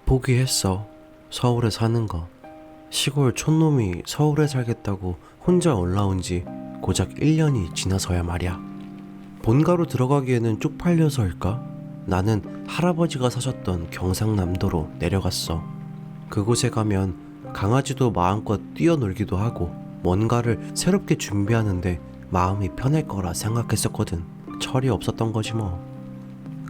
포기했어. 서울에 사는 거. 시골 촌놈이 서울에 살겠다고 혼자 올라온 지 고작 1년이 지나서야 말이야. 본가로 들어가기에는 쪽팔려서일까? 나는 할아버지가 사셨던 경상남도로 내려갔어. 그곳에 가면 강아지도 마음껏 뛰어놀기도 하고 뭔가를 새롭게 준비하는데 마음이 편할 거라 생각했었거든. 철이 없었던 거지 뭐.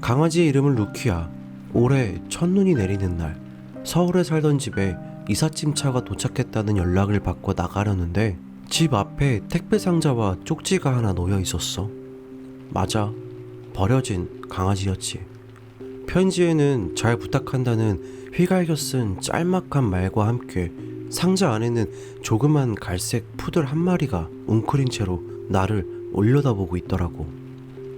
강아지의 이름은 루키야. 올해 첫눈이 내리는 날 서울에 살던 집에 이삿짐 차가 도착했다는 연락을 받고 나가려는데 집 앞에 택배 상자와 쪽지가 하나 놓여 있었어. 맞아, 버려진 강아지였지. 편지에는 잘 부탁한다는 휘갈겨 쓴 짤막한 말과 함께 상자 안에는 조그만 갈색 푸들 한 마리가 웅크린 채로 나를 올려다보고 있더라고.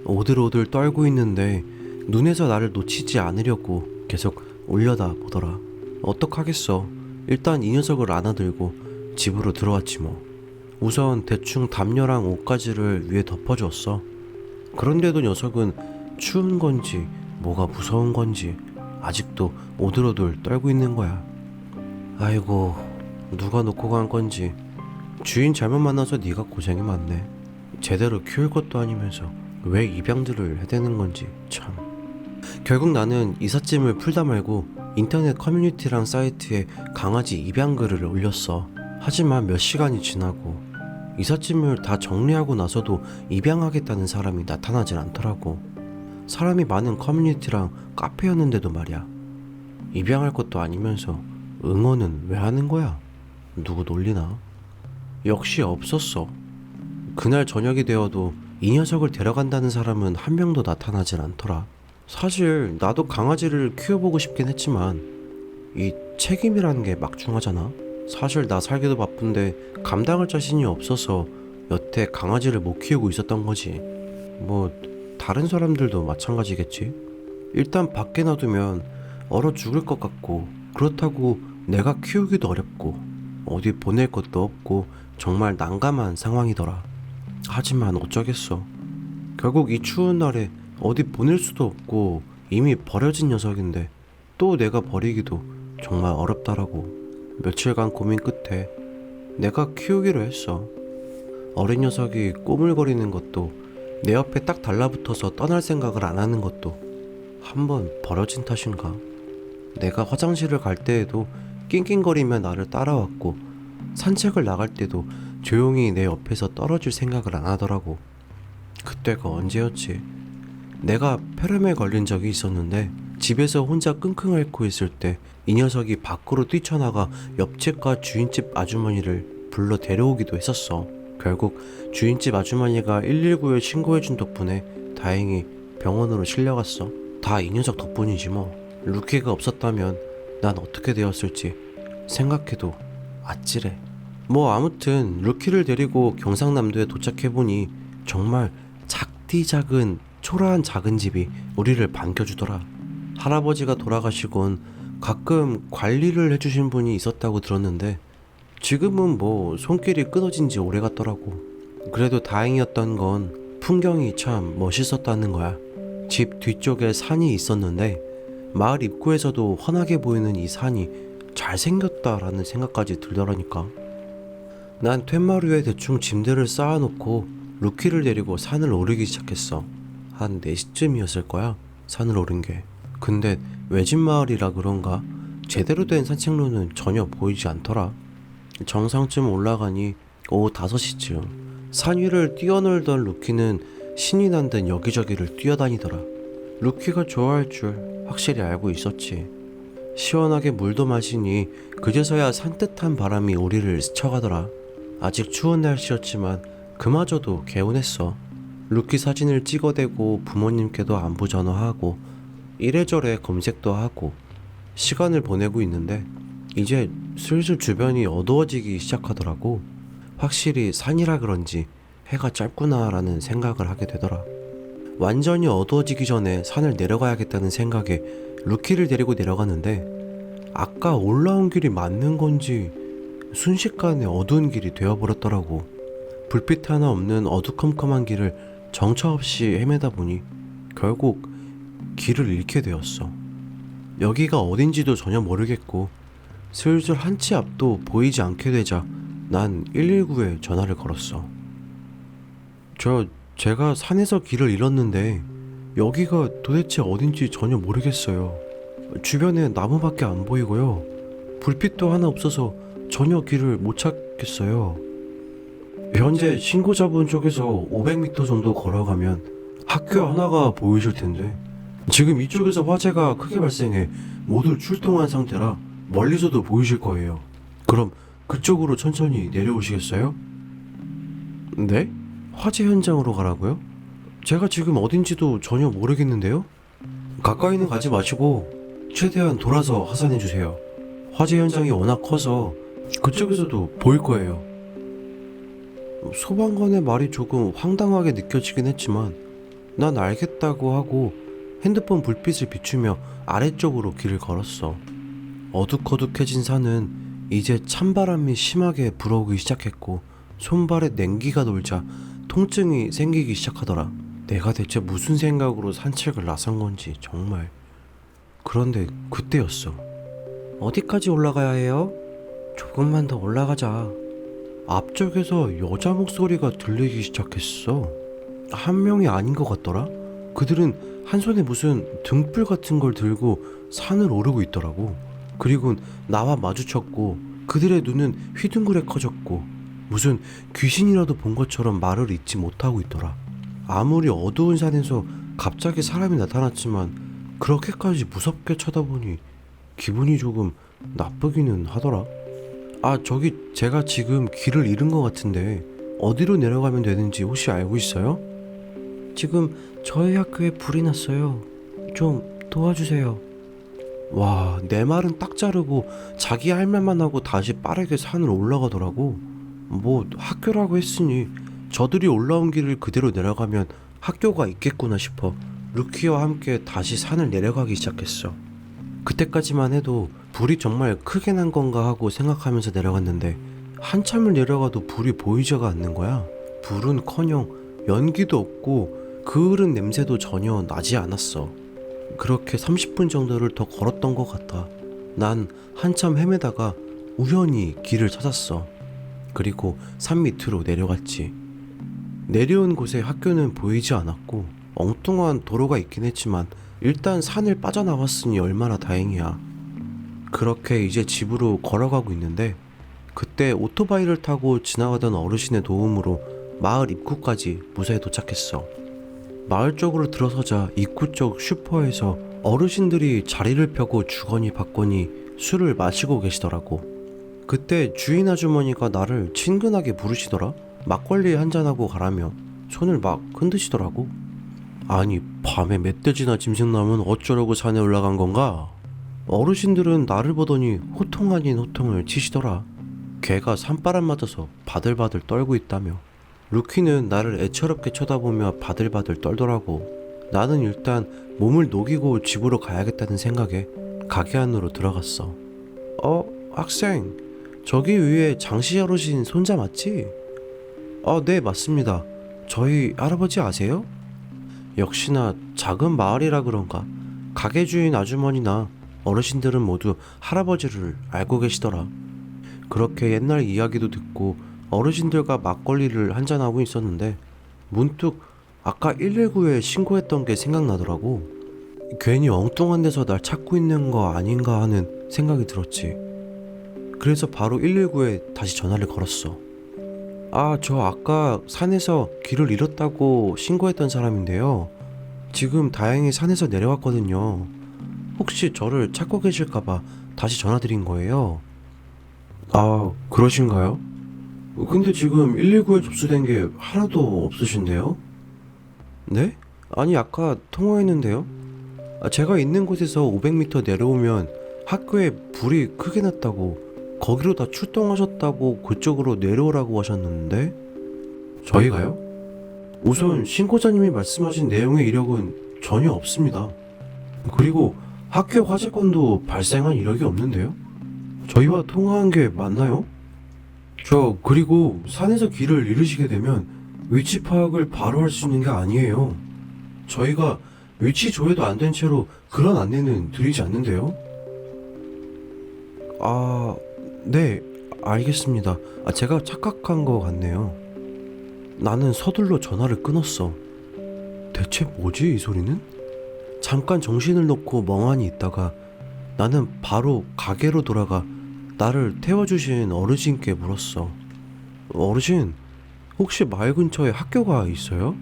오들오들 떨고 있는데 눈에서 나를 놓치지 않으려고 계속 올려다보더라. 어떡하겠어. 일단 이 녀석을 안아들고 집으로 들어왔지 뭐. 우선 대충 담요랑 옷가지를 위에 덮어주었어. 그런데도 녀석은 추운 건지 뭐가 무서운 건지 아직도 오들오들 떨고 있는 거야. 아이고, 누가 놓고 간 건지. 주인 잘못 만나서 네가 고생이 많네. 제대로 키울 것도 아니면서 왜 입양들을 해대는 건지 참. 결국 나는 이삿짐을 풀다 말고 인터넷 커뮤니티랑 사이트에 강아지 입양 글을 올렸어. 하지만 몇 시간이 지나고 이삿짐을 다 정리하고 나서도 입양하겠다는 사람이 나타나질 않더라고. 사람이 많은 커뮤니티랑 카페였는데도 말이야. 입양할 것도 아니면서 응원은 왜 하는 거야? 누구 놀리나? 역시 없었어. 그날 저녁이 되어도 이 녀석을 데려간다는 사람은 한 명도 나타나질 않더라. 사실 나도 강아지를 키워보고 싶긴 했지만 이 책임이라는 게 막중하잖아. 사실 나 살기도 바쁜데 감당할 자신이 없어서 여태 강아지를 못 키우고 있었던 거지. 뭐 다른 사람들도 마찬가지겠지. 일단 밖에 놔두면 얼어 죽을 것 같고, 그렇다고 내가 키우기도 어렵고 어디 보낼 것도 없고 정말 난감한 상황이더라. 하지만 어쩌겠어. 결국 이 추운 날에 어디 보낼 수도 없고 이미 버려진 녀석인데 또 내가 버리기도 정말 어렵더라고. 며칠간 고민 끝에 내가 키우기로 했어. 어린 녀석이 꼬물거리는 것도 내 옆에 딱 달라붙어서 떠날 생각을 안 하는 것도 한번 버려진 탓인가. 내가 화장실을 갈 때에도 낑낑거리며 나를 따라왔고 산책을 나갈 때도 조용히 내 옆에서 떨어질 생각을 안 하더라고. 그때가 언제였지? 내가 폐렴에 걸린 적이 있었는데 집에서 혼자 끙끙 앓고 있을 때 이 녀석이 밖으로 뛰쳐나가 옆집과 주인집 아주머니를 불러 데려오기도 했었어. 결국 주인집 아주머니가 119에 신고해준 덕분에 다행히 병원으로 실려갔어. 다 이 녀석 덕분이지 뭐. 루키가 없었다면 난 어떻게 되었을지 생각해도 아찔해. 뭐 아무튼 루키를 데리고 경상남도에 도착해보니 정말 작디 작은 초라한 작은 집이 우리를 반겨주더라. 할아버지가 돌아가시곤 가끔 관리를 해주신 분이 있었다고 들었는데 지금은 뭐 손길이 끊어진 지 오래갔더라고. 그래도 다행이었던 건 풍경이 참 멋있었다는 거야. 집 뒤쪽에 산이 있었는데 마을 입구에서도 환하게 보이는 이 산이 잘생겼다라는 생각까지 들더라니까. 난 툇마루에 대충 짐들을 쌓아놓고 루키를 데리고 산을 오르기 시작했어. 한 4시쯤이었을 거야, 산을 오른 게. 근데 외진 마을이라 그런가 제대로 된 산책로는 전혀 보이지 않더라. 정상쯤 올라가니 오후 5시쯤. 산 위를 뛰어놀던 루키는 신이 난 듯 여기저기를 뛰어다니더라. 루키가 좋아할 줄 확실히 알고 있었지. 시원하게 물도 마시니 그제서야 산뜻한 바람이 우리를 스쳐가더라. 아직 추운 날씨였지만 그마저도 개운했어. 루키 사진을 찍어대고 부모님께도 안부 전화하고 이래저래 검색도 하고 시간을 보내고 있는데 이제 슬슬 주변이 어두워지기 시작하더라고. 확실히 산이라 그런지 해가 짧구나 라는 생각을 하게 되더라. 완전히 어두워지기 전에 산을 내려가야겠다는 생각에 루키를 데리고 내려가는데 아까 올라온 길이 맞는 건지 순식간에 어두운 길이 되어버렸더라고. 불빛 하나 없는 어두컴컴한 길을 정처 없이 헤매다 보니 결국 길을 잃게 되었어. 여기가 어딘지도 전혀 모르겠고 슬슬 한 치 앞도 보이지 않게 되자 난 119에 전화를 걸었어. 제가 산에서 길을 잃었는데 여기가 도대체 어딘지 전혀 모르겠어요. 주변에 나무밖에 안 보이고요. 불빛도 하나 없어서 전혀 길을 못 찾겠어요. 현재 신고자분 쪽에서 500m 정도 걸어가면 학교 하나가 보이실 텐데 지금 이쪽에서 화재가 크게 발생해 모두 출동한 상태라 멀리서도 보이실 거예요. 그럼 그쪽으로 천천히 내려오시겠어요? 네? 화재 현장으로 가라고요? 제가 지금 어딘지도 전혀 모르겠는데요? 가까이는 가지 마시고 최대한 돌아서 하산해주세요. 화재 현장이 워낙 커서 그쪽에서도 보일 거예요. 소방관의 말이 조금 황당하게 느껴지긴 했지만 난 알겠다고 하고 핸드폰 불빛을 비추며 아래쪽으로 길을 걸었어. 어둑어둑해진 산은 이제 찬바람이 심하게 불어오기 시작했고 손발에 냉기가 돌자 통증이 생기기 시작하더라. 내가 대체 무슨 생각으로 산책을 나선 건지 정말. 그런데 그때였어. 어디까지 올라가야 해요? 조금만 더 올라가자. 앞쪽에서 여자 목소리가 들리기 시작했어. 한 명이 아닌 것 같더라. 그들은 한 손에 무슨 등불 같은 걸 들고 산을 오르고 있더라고. 그리고 나와 마주쳤고 그들의 눈은 휘둥그레 커졌고 무슨 귀신이라도 본 것처럼 말을 잇지 못하고 있더라. 아무리 어두운 산에서 갑자기 사람이 나타났지만 그렇게까지 무섭게 쳐다보니 기분이 조금 나쁘기는 하더라. 저기 제가 지금 길을 잃은 것 같은데 어디로 내려가면 되는지 혹시 알고 있어요? 지금 저희 학교에 불이 났어요. 좀 도와주세요. 와, 내 말은 딱 자르고 자기 할 말만 하고 다시 빠르게 산을 올라가더라고. 뭐 학교라고 했으니 저들이 올라온 길을 그대로 내려가면 학교가 있겠구나 싶어 루키와 함께 다시 산을 내려가기 시작했어. 그때까지만 해도 불이 정말 크게 난 건가 하고 생각하면서 내려갔는데 한참을 내려가도 불이 보이지가 않는 거야. 불은커녕 연기도 없고 그을은 냄새도 전혀 나지 않았어. 그렇게 30분 정도를 더 걸었던 것 같아. 난 한참 헤매다가 우연히 길을 찾았어. 그리고 산 밑으로 내려갔지. 내려온 곳에 학교는 보이지 않았고 엉뚱한 도로가 있긴 했지만 일단 산을 빠져나왔으니 얼마나 다행이야. 그렇게 이제 집으로 걸어가고 있는데 그때 오토바이를 타고 지나가던 어르신의 도움으로 마을 입구까지 무사히 도착했어. 마을 쪽으로 들어서자 입구 쪽 슈퍼에서 어르신들이 자리를 펴고 주거니 받거니 술을 마시고 계시더라고. 그때 주인 아주머니가 나를 친근하게 부르시더라. 막걸리 한잔하고 가라며 손을 막 흔드시더라고. 아니, 밤에 멧돼지나 짐승나면 어쩌려고 산에 올라간 건가? 어르신들은 나를 보더니 호통 아닌 호통을 치시더라. 개가 산바람 맞아서 바들바들 떨고 있다며. 루키는 나를 애처롭게 쳐다보며 바들바들 떨더라고. 나는 일단 몸을 녹이고 집으로 가야겠다는 생각에 가게 안으로 들어갔어. 학생, 저기 위에 장씨 어르신 손자 맞지? 네, 맞습니다. 저희 할아버지 아세요? 역시나 작은 마을이라 그런가 가게 주인 아주머니나 어르신들은 모두 할아버지를 알고 계시더라. 그렇게 옛날 이야기도 듣고 어르신들과 막걸리를 한잔하고 있었는데 문득 아까 119에 신고했던 게 생각나더라고. 괜히 엉뚱한 데서 날 찾고 있는 거 아닌가 하는 생각이 들었지. 그래서 바로 119에 다시 전화를 걸었어. 저 아까 산에서 길을 잃었다고 신고했던 사람인데요. 지금 다행히 산에서 내려왔거든요. 혹시 저를 찾고 계실까봐 다시 전화드린 거예요. 그러신가요? 근데 지금 119에 접수된 게 하나도 없으신데요? 네? 아니, 아까 통화했는데요. 제가 있는 곳에서 500m 내려오면 학교에 불이 크게 났다고, 거기로 다 출동하셨다고 그쪽으로 내려오라고 하셨는데. 저희가요? 우선 신고자님이 말씀하신 내용의 이력은 전혀 없습니다. 그리고 학교 화재건도 발생한 이력이 없는데요. 저희와 통화한 게 맞나요? 그리고 산에서 길을 잃으시게 되면 위치 파악을 바로 할 수 있는 게 아니에요. 저희가 위치 조회도 안 된 채로 그런 안내는 드리지 않는데요? 아, 네, 알겠습니다. 제가 착각한 것 같네요. 나는 서둘러 전화를 끊었어. 대체 뭐지, 이 소리는? 잠깐 정신을 놓고 멍하니 있다가 나는 바로 가게로 돌아가 나를 태워주신 어르신께 물었어. 어르신, 혹시 마을 근처에 학교가 있어요?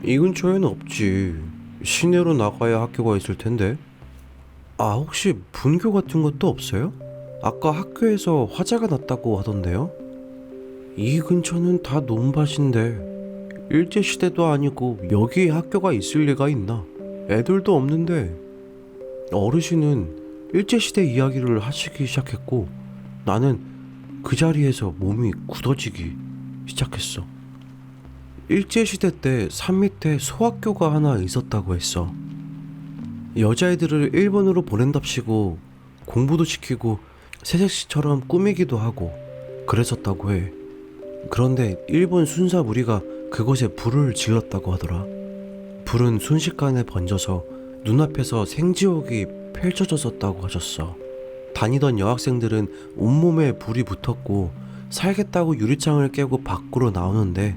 이 근처에는 없지. 시내로 나가야 학교가 있을 텐데. 혹시 분교 같은 것도 없어요? 아까 학교에서 화재가 났다고 하던데요? 이 근처는 다 논밭인데 일제시대도 아니고 여기에 학교가 있을 리가 있나? 애들도 없는데. 어르신은 일제시대 이야기를 하시기 시작했고 나는 그 자리에서 몸이 굳어지기 시작했어. 일제시대 때 산 밑에 소학교가 하나 있었다고 했어. 여자애들을 일본으로 보낸답시고 공부도 시키고 새색시처럼 꾸미기도 하고 그랬었다고 해. 그런데 일본 순사 무리가 그곳에 불을 질렀다고 하더라. 불은 순식간에 번져서 눈앞에서 생지옥이 펼쳐졌었다고 하셨어. 다니던 여학생들은 온몸에 불이 붙었고 살겠다고 유리창을 깨고 밖으로 나오는데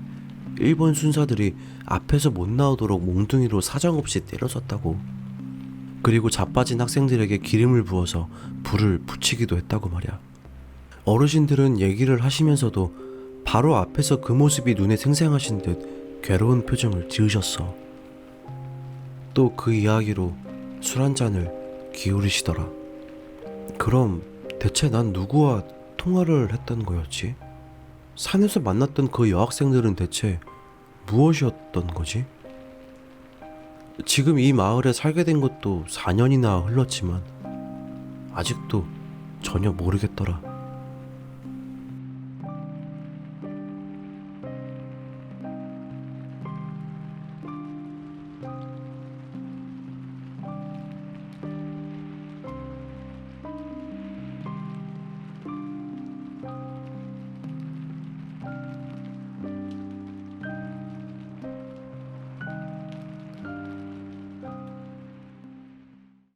일본 순사들이 앞에서 못 나오도록 몽둥이로 사정없이 때려쳤다고. 그리고 자빠진 학생들에게 기름을 부어서 불을 붙이기도 했다고 말이야. 어르신들은 얘기를 하시면서도 바로 앞에서 그 모습이 눈에 생생하신 듯 괴로운 표정을 지으셨어. 또 그 이야기로 술 한 잔을 기울이시더라. 그럼 대체 난 누구와 통화를 했던 거였지? 산에서 만났던 그 여학생들은 대체 무엇이었던 거지? 지금 이 마을에 살게 된 것도 4년이나 흘렀지만 아직도 전혀 모르겠더라.